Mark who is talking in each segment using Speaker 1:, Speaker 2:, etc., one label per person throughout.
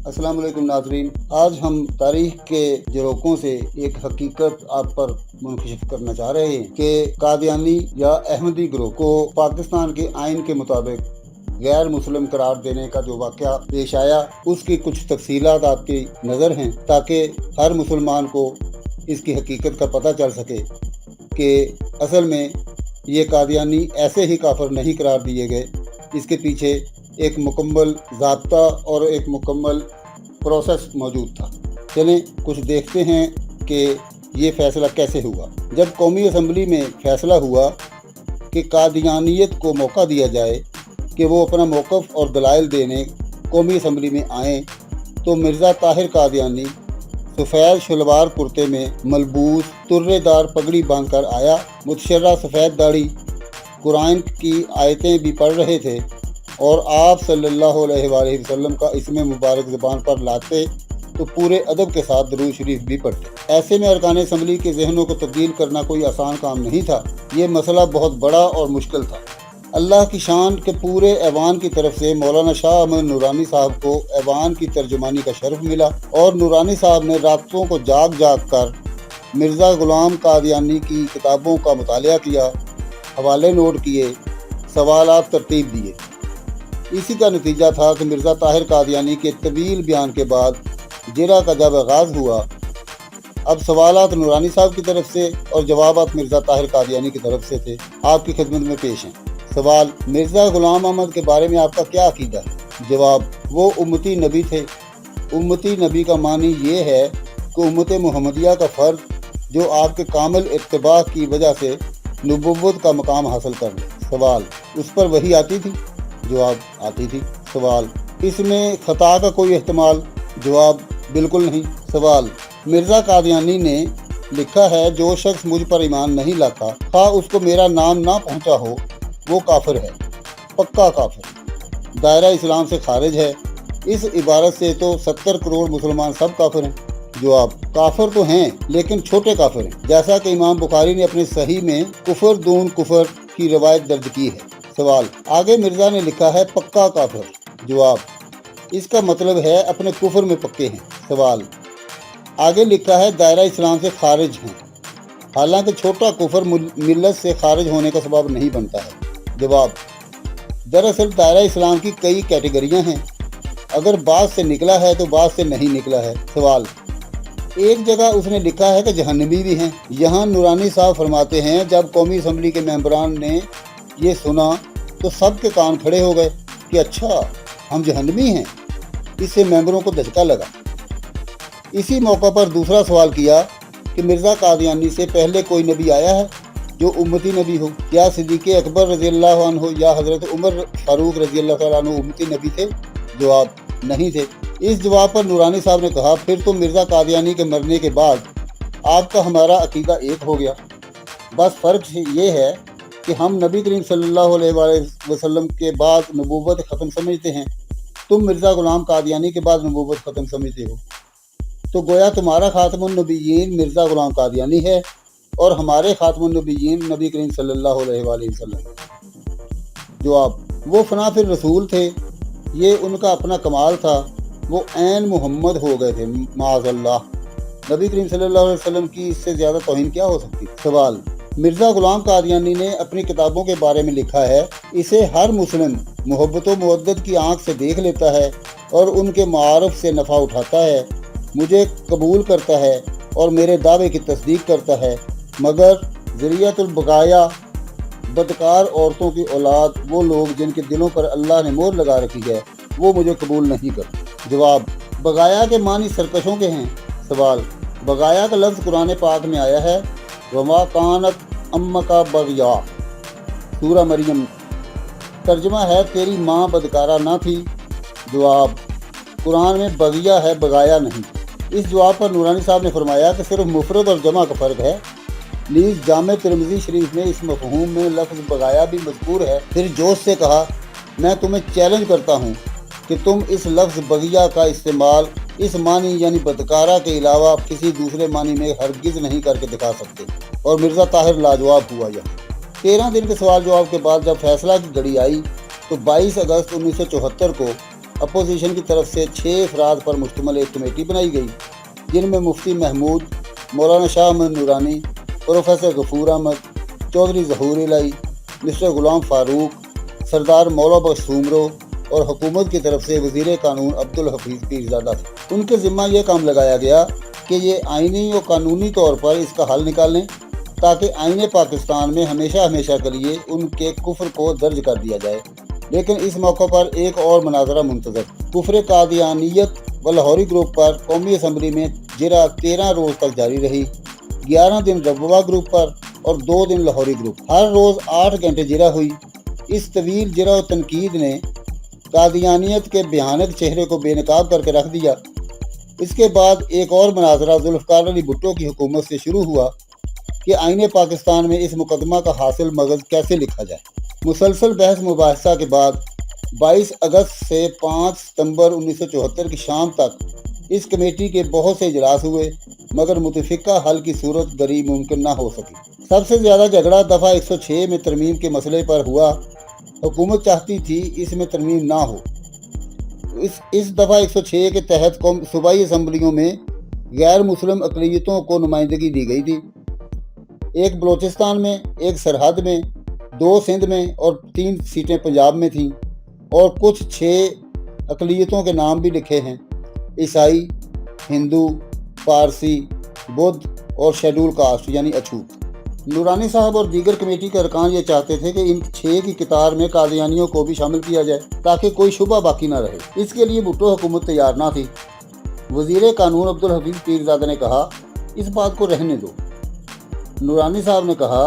Speaker 1: अस्सलाम वालेकुम नाज़रीन, आज हम तारीख के झरोकों से एक हकीकत आप पर मुंकशिफ करना चाह रहे हैं कि कादियानी या अहमदी ग्रोह को पाकिस्तान के आइन के मुताबिक गैर मुस्लिम करार देने का जो वाक़या पेश आया, उसकी कुछ तफसीलात आपकी नज़र हैं ताकि हर मुसलमान को इसकी हकीकत का पता चल सके कि असल में ये कादियानी ऐसे ही काफिर नहीं करार दिए गए। इसके पीछे एक मुकम्मल ज़ाब्ता और एक मुकम्मल प्रोसेस मौजूद था। चलें कुछ देखते हैं कि ये फ़ैसला कैसे हुआ। जब कौमी असम्बली में फ़ैसला हुआ कि कादियानियत को मौका दिया जाए कि वो अपना मौक़िफ़ और दलाइल देने कौमी असम्बली में आएँ, तो मिर्ज़ा ताहिर कादियानी सफ़ेद शलवार कुर्ते में मलबूस तुर्रेदार पगड़ी बांध कर आया। मुतशर्रा सफ़ेद दाढ़ी, कुरान की आयतें भी पढ़ रहे थे और आप सल्लल्लाहु अलैहि वसल्लम का इसमें मुबारक ज़बान पर लाते तो पूरे अदब के साथ दरूद शरीफ भी पढ़ते। ऐसे में अरकान असम्बली के जहनों को तब्दील करना कोई आसान काम नहीं था। ये मसला बहुत बड़ा और मुश्किल था। अल्लाह की शान के पूरे ऐवान की तरफ से मौलाना शाह अहमद नूरानी साहब को ऐवान की तर्जुमानी का शर्फ मिला और नूरानी साहब ने रातों को जाग कर मिर्ज़ा ग़ुलाम कादियानी की किताबों का मुतालिया किया, हवाले नोट किए, सवालात तरतीब दिए। इसी का नतीजा था कि मिर्ज़ा ताहिर कादियानी के तवील बयान के बाद जिरा का जब आगाज़ हुआ, अब सवालात नूरानी साहब की तरफ से और जवाबात मिर्ज़ा ताहिर कादियानी की तरफ से थे। आपकी खिदमत में पेश हैं। सवाल: मिर्ज़ा ग़ुलाम अहमद के बारे में आपका क्या अक़ीदा है? जवाब: वो उम्मती नबी थे। उम्मती नबी का मानी ये है कि उम्मत मुहम्मदिया का फ़र्द जो आपके कामिल इत्तिबा की वजह से नबुव्वत का मकाम हासिल कर ले। सवाल: उस पर वही आती थी? जवाब: आती थी। सवाल: इसमें ख़ता का कोई एहतमाल? जवाब: बिल्कुल नहीं। सवाल: मिर्ज़ा कादियानी ने लिखा है जो शख्स मुझ पर ईमान नहीं लाता, ख़ा उसको मेरा नाम ना पहुँचा हो, वो काफिर है, पक्का काफिर, दायरा इस्लाम से खारिज है। इस इबारत से तो 70 करोड़ मुसलमान सब काफिर हैं। जवाब: काफिर तो हैं लेकिन छोटे काफिर हैं, जैसा कि इमाम बुखारी ने अपने सही में कुफर दून कुफर की रवायत दर्ज की है। सवाल: आगे मिर्ज़ा ने लिखा है पक्का काफिर। जवाब: इसका मतलब है अपने कुफर में पक्के हैं। सवाल: आगे लिखा है दायरा इस्लाम से खारिज हैं, हालांकि छोटा कुफर मिल्लत से खारिज होने का सबब नहीं बनता है। जवाब: दरअसल दायरा इस्लाम की कई कैटेगरियां हैं, अगर बात से निकला है तो बात से नहीं निकला है। सवाल: एक जगह उसने लिखा है कि जहन्नमी भी हैं। यहाँ नूरानी साहब फरमाते हैं जब कौमी असम्बली के मेंबरान ने ये सुना तो सब के कान खड़े हो गए कि अच्छा हम जहन्नमी हैं। इससे मेंबरों को धचका लगा। इसी मौका पर दूसरा सवाल किया कि मिर्ज़ा कादियानी से पहले कोई नबी आया है जो उम्मती नबी हो? क्या सिद्दीक़ अकबर रज़ियल्लाहु अन्हु या हज़रत उमर फारूक रज़ियल्लाहु अन्हु उम्मती नबी थे? जवाब: नहीं थे। इस जवाब पर नूरानी साहब ने कहा फिर तो मिर्ज़ा कादियानी के मरने के बाद आपका हमारा अकीदा एक हो गया। बस फ़र्क ये है कि हम नबी करीम सल्लल्लाहु अलैहि वसल्लम के बाद नबूवत ख़त्म समझते हैं, तुम मिर्ज़ा ग़ुलाम कादियानी के बाद नबूवत ख़त्म समझते हो। तो गोया तुम्हारा ख़ातमुन नबीयीन मिर्ज़ा ग़ुलाम कादियानी है और हमारे ख़ातमुन नबीयीन नबी करीम सल्लल्लाहु अलैहि वसल्लम। जवाब: वो फना फिर रसूल थे, ये उनका अपना कमाल था, वो ऐन मोहम्मद हो गए थे। माज़अल्लाह, नबी करीम सल्लल्लाहु अलैहि वसल्लम की इससे ज़्यादा तौहीन क्या हो सकती? सवाल: मिर्ज़ा ग़ुलाम कादियानी ने अपनी किताबों के बारे में लिखा है इसे हर मुस्लिम मोहब्बत व मुवद्दत की आँख से देख लेता है और उनके मारफ से नफ़ा उठाता है, मुझे कबूल करता है और मेरे दावे की तस्दीक करता है, मगर ज़रियतुल बगाया बदकार औरतों की औलाद, वो लोग जिनके दिलों पर अल्लाह ने मोहर लगा रखी है, वो मुझे कबूल नहीं करते। जवाब: बगाया के मानी सरकशों के हैं। सवाल: बगाया का लफ्ज़ कुरान पाक में आया है, वमा कानत अम्मका बगिया, सूरा मरियम। तर्जुमा है तेरी माँ बदकारा ना थी। जवाब: कुरान में बगिया है, बगाया नहीं। इस जवाब पर नूरानी साहब ने फरमाया कि सिर्फ मुफरद और जमा का फ़र्क है। नीज़ जामे तिरमिज़ी शरीफ में इस मफ़हूम में लफ्ज़ बगाया भी मज़कूर है। फिर जोश से कहा, मैं तुम्हें चैलेंज करता हूँ कि तुम इस लफ्ज़ बगिया का इस्तेमाल इस मानी यानी बदकारा के अलावा किसी दूसरे मानी में हरगिज़ नहीं करके दिखा सकते। और मिर्ज़ा ताहिर लाजवाब हुआ। यह 13 दिन के सवाल जवाब के बाद जब फैसला की घड़ी आई तो 22 अगस्त 1974 को اپوزیشن کی طرف سے 6 افراد پر مشتمل ایک کمیٹی بنائی گئی، جن میں مفتی محمود، مولانا شاہ احمد نورانی، پروفیسر غفور احمد، چودھری ظہور الہی، مسٹر غلام فاروق، سردار مولا بخش سومرو اور حکومت کی طرف سے وزیر قانون عبدالحفیظ پیرزادہ تھے۔ ان کے ذمہ یہ کام لگایا گیا کہ یہ آئینی اور قانونی طور پر اس کا حل نکالیں تاکہ آئین پاکستان میں ہمیشہ کے لیے ان کے کفر کو درج کر دیا جائے۔ لیکن اس موقع پر ایک اور مناظرہ منتظر، کفر قادیانیت و لاہوری گروپ پر قومی اسمبلی میں جرا 13 روز تک جاری رہی، 11 دن ربوہ گروپ پر اور 2 دن لاہوری گروپ۔ ہر روز 8 گھنٹے جرا ہوئی۔ اس طویل جرا و تنقید نے قادیانیت کے بھیانک چہرے کو بے نقاب کر کے رکھ دیا۔ اس کے بعد ایک اور مناظرہ ذوالفقار علی بھٹو کی حکومت سے شروع ہوا کہ آئین پاکستان میں اس مقدمہ کا حاصل مغز کیسے لکھا جائے۔ مسلسل بحث مباحثہ کے بعد 22 اگست سے 5 ستمبر 1974 کی شام تک اس کمیٹی کے بہت سے اجلاس ہوئے، مگر متفقہ حل کی صورت گری ممکن نہ ہو سکی۔ سب سے زیادہ جھگڑا دفعہ 106 میں ترمیم کے مسئلے پر ہوا۔ حکومت چاہتی تھی اس میں ترمیم نہ ہو۔ اس دفعہ 106 کے تحت صوبائی اسمبلیوں میں غیر مسلم اقلیتوں کو نمائندگی دی گئی تھی، ایک بلوچستان میں، ایک سرحد میں، 2 سندھ میں اور 3 سیٹیں پنجاب میں تھیں، اور کچھ 6 اقلیتوں کے نام بھی لکھے ہیں: عیسائی، ہندو، پارسی، بدھ اور شیڈول کاسٹ یعنی اچھوت۔ نورانی صاحب اور دیگر کمیٹی کے ارکان یہ چاہتے تھے کہ ان 6 کی قطار میں قادیانیوں کو بھی شامل کیا جائے تاکہ کوئی شبہ باقی نہ رہے۔ اس کے لیے بھٹو حکومت تیار نہ تھی۔ وزیر قانون عبدالحفیظ پیرزادہ نے کہا، اس بات کو رہنے دو۔ نورانی صاحب نے کہا،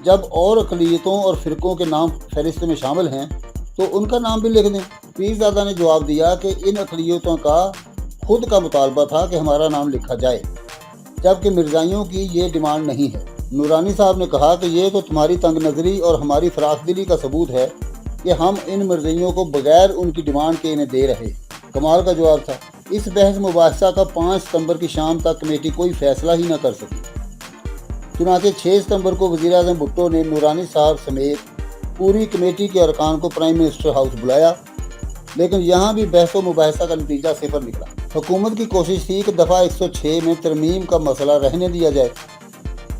Speaker 1: جب اور اقلیتوں اور فرقوں کے نام فہرست میں شامل ہیں تو ان کا نام بھی لکھ دیں۔ پیرزادہ نے جواب دیا کہ ان اقلیتوں کا خود کا مطالبہ تھا کہ ہمارا نام لکھا جائے، جبکہ مرزائیوں کی یہ ڈیمانڈ نہیں ہے۔ نورانی صاحب نے کہا کہ یہ تو تمہاری تنگ نظری اور ہماری فراخ دلی کا ثبوت ہے کہ ہم ان مرزائیوں کو بغیر ان کی ڈیمانڈ کے انہیں دے رہے ہیں۔ کمال کا جواب تھا۔ اس بحث مباحثہ کا 5 ستمبر کی شام تک کمیٹی کوئی فیصلہ ہی نہ کر سکی۔ چنانچہ 6 ستمبر کو وزیر اعظم بھٹو نے نورانی صاحب سمیت پوری کمیٹی کے ارکان کو پرائم منسٹر ہاؤس بلایا، لیکن یہاں بھی بحث و مباحثہ کا نتیجہ صفر نکلا۔ حکومت کی کوشش تھی کہ دفعہ 106 میں ترمیم کا مسئلہ رہنے دیا جائے،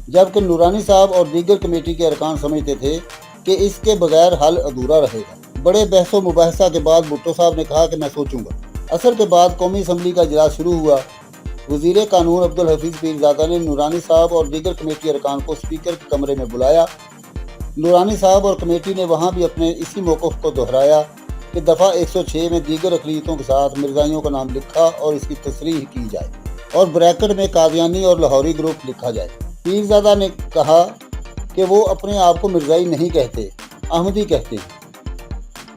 Speaker 1: جبکہ نورانی صاحب اور دیگر کمیٹی کے ارکان سمجھتے تھے کہ اس کے بغیر حل ادھورا رہے گا۔ بڑے بحث و مباحثہ کے بعد بھٹو صاحب نے کہا کہ میں سوچوں گا۔ عصر کے بعد قومی اسمبلی کا اجلاس شروع ہوا۔ وزیر قانون عبدالحفیظ پیرزادہ نے نورانی صاحب اور دیگر کمیٹی ارکان کو اسپیکر کے کمرے میں بلایا۔ نورانی صاحب اور کمیٹی نے وہاں بھی اپنے اسی موقف کو دہرایا کہ دفعہ 106 میں دیگر اقلیتوں کے ساتھ مرزائیوں کا نام لکھا اور اس کی تصریح کی جائے اور بریکٹ میں قادیانی اور لاہوری گروپ لکھا جائے۔ پیرزادہ نے کہا کہ وہ اپنے آپ کو مرزائی نہیں کہتے، احمدی کہتے ہیں۔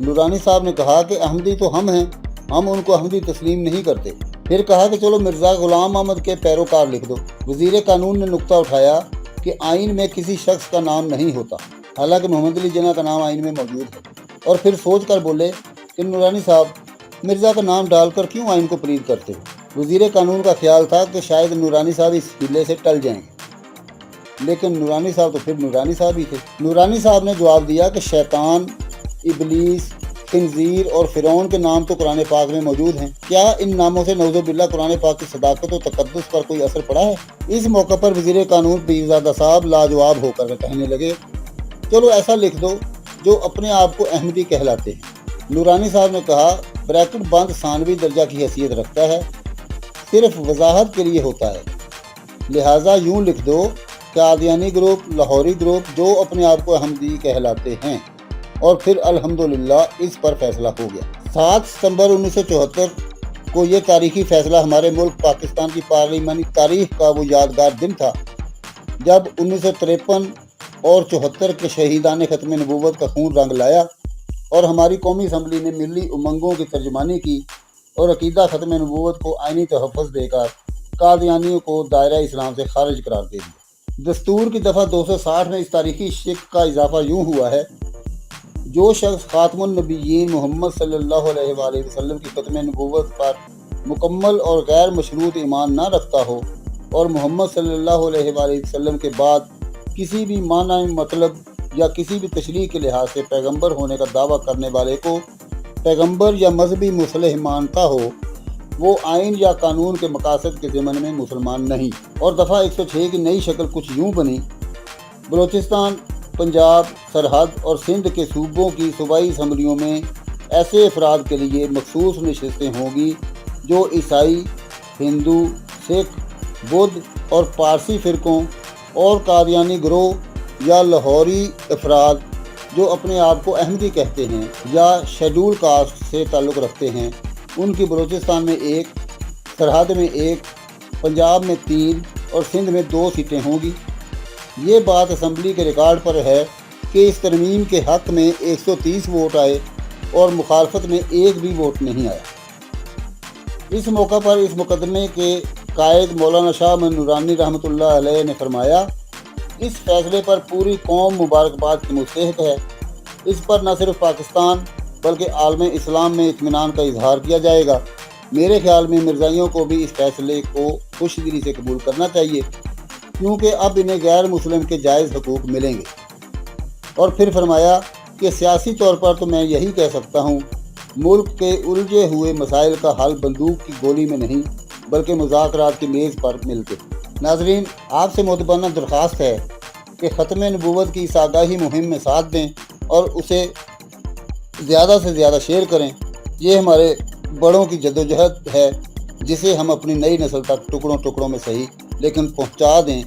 Speaker 1: نورانی صاحب نے کہا کہ احمدی تو ہم ہیں، ہم ان کو احمدی تسلیم نہیں کرتے۔ پھر کہا کہ چلو مرزا غلام احمد کے پیروکار لکھ دو۔ وزیر قانون نے نقطہ اٹھایا کہ آئین میں کسی شخص کا نام نہیں ہوتا، حالانکہ محمد علی جناح کا نام آئین میں موجود ہے، اور پھر سوچ کر بولے کہ نورانی صاحب مرزا کا نام ڈال کر کیوں آئین کو پلید کرتے ہو۔ وزیر قانون کا خیال تھا کہ شاید نورانی صاحب اس ہیلے سے ٹل جائیں گے، لیکن نورانی صاحب تو پھر نورانی صاحب ہی تھے۔ نورانی صاحب نے جواب دیا کہ شیطان، ابلیس، خنزیر اور فرعون کے نام تو قرآن پاک میں موجود ہیں، کیا ان ناموں سے نعوذ باللہ قرآن پاک کی صداقت و تقدس پر کوئی اثر پڑا ہے؟ اس موقع پر وزیر قانون پیرزادہ صاحب لاجواب ہو کر کہنے لگے، چلو ایسا لکھ دو جو اپنے آپ کو احمدی کہلاتے ہیں۔ نورانی صاحب نے کہا، بریکٹ بند ثانوی درجہ کی حیثیت رکھتا ہے، صرف وضاحت کے لیے ہوتا ہے، لہٰذا یوں لکھ دو، قادیانی گروپ، لاہوری گروپ جو اپنے آپ کو احمدی کہلاتے ہیں، اور پھر الحمدللہ اس پر فیصلہ ہو گیا۔ 7 ستمبر 1974 کو یہ تاریخی فیصلہ ہمارے ملک پاکستان کی پارلیمانی تاریخ کا وہ یادگار دن تھا جب 1953 اور 74 کے شہیدان ختم نبوت کا خون رنگ لایا اور ہماری قومی اسمبلی نے ملی امنگوں کی ترجمانی کی اور عقیدہ ختم نبوت کو آئینی تحفظ دے کر قادیانیوں کو دائرہ اسلام سے خارج قرار دے دیا۔ دستور کی دفعہ 260 میں اس تاریخی شق کا اضافہ یوں ہوا ہے، جو شخص خاتم النبیین محمد صلی اللہ علیہ وآلہ وسلم کی ختم نبوت پر مکمل اور غیر مشروط ایمان نہ رکھتا ہو اور محمد صلی اللہ علیہ وآلہ وسلم کے بعد کسی بھی معنی مطلب یا کسی بھی تشریح کے لحاظ سے پیغمبر ہونے کا دعویٰ کرنے والے کو पैगंबर या मजहबी मुसलह मानता हो वो आइन या कानून के मकासद के ज़िमन में मुसलमान नहीं। और दफ़ा 106 की नई शक्ल कुछ यूँ बनी, बलूचिस्तान, पंजाब, सरहद और सिंध के सूबों की सूबाई असम्बलियों में ऐसे अफराद के लिए मखसूस नशस्तें होंगी जो ईसाई, हिंदू, सिख, बुद्ध और पारसी फ़िरक़ों और कादियानी गिरोह या लाहौरी अफराद जो अपने आप को अहमदी कहते हैं या शेड्यूल कास्ट से ताल्लुक़ रखते हैं, उनकी बलूचिस्तान में 1, सरहद में 1, पंजाब में 3 और सिंध में 2 सीटें होंगी। ये बात असम्बली के रिकॉर्ड पर है कि इस तरमीम के हक़ में 130 वोट आए और मुखालफत में 1 भी वोट नहीं आया। इस मौका पर इस मुकदमे के कायद मौलाना शाह अहमद नूरानी रहमतुल्लाह अलैह ने फरमाया, इस फैसले पर पूरी कौम मुबारकबाद की मुस्तहिक़ है। इस पर न सिर्फ पाकिस्तान बल्कि आलम इस्लाम में इत्मीनान का इजहार किया जाएगा। मेरे ख्याल में मिर्ज़ाइयों को भी इस फैसले को खुशदिली से कबूल करना चाहिए, क्योंकि अब इन्हें गैर मुस्लिम के जायज़ हकूक़ मिलेंगे। और फिर फरमाया कि सियासी तौर पर तो मैं यही कह सकता हूँ, मुल्क के उलझे हुए मसाइल का हल बंदूक की गोली में नहीं बल्कि मुज़ाकरात की मेज़ पर मिलकर। नाज़रीन, आपसे मोतबन्ना दरख्वास्त है कि ख़त्म नबूवत की इस आगाही मुहिम में साथ दें और उसे ज़्यादा से ज़्यादा शेयर करें। ये हमारे बड़ों की जद्दोजहद है जिसे हम अपनी नई नस्ल तक टुकड़ों टुकड़ों में सही लेकिन पहुंचा दें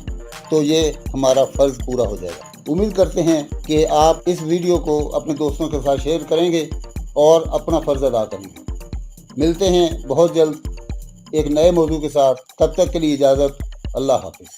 Speaker 1: तो ये हमारा फ़र्ज़ पूरा हो जाएगा। उम्मीद करते हैं कि आप इस वीडियो को अपने दोस्तों के साथ शेयर करेंगे और अपना फ़र्ज़ अदा करेंगे। मिलते हैं बहुत जल्द एक नए मौजू के साथ, तब तक के लिए इजाज़त। अल्लाह हाफ़िज़।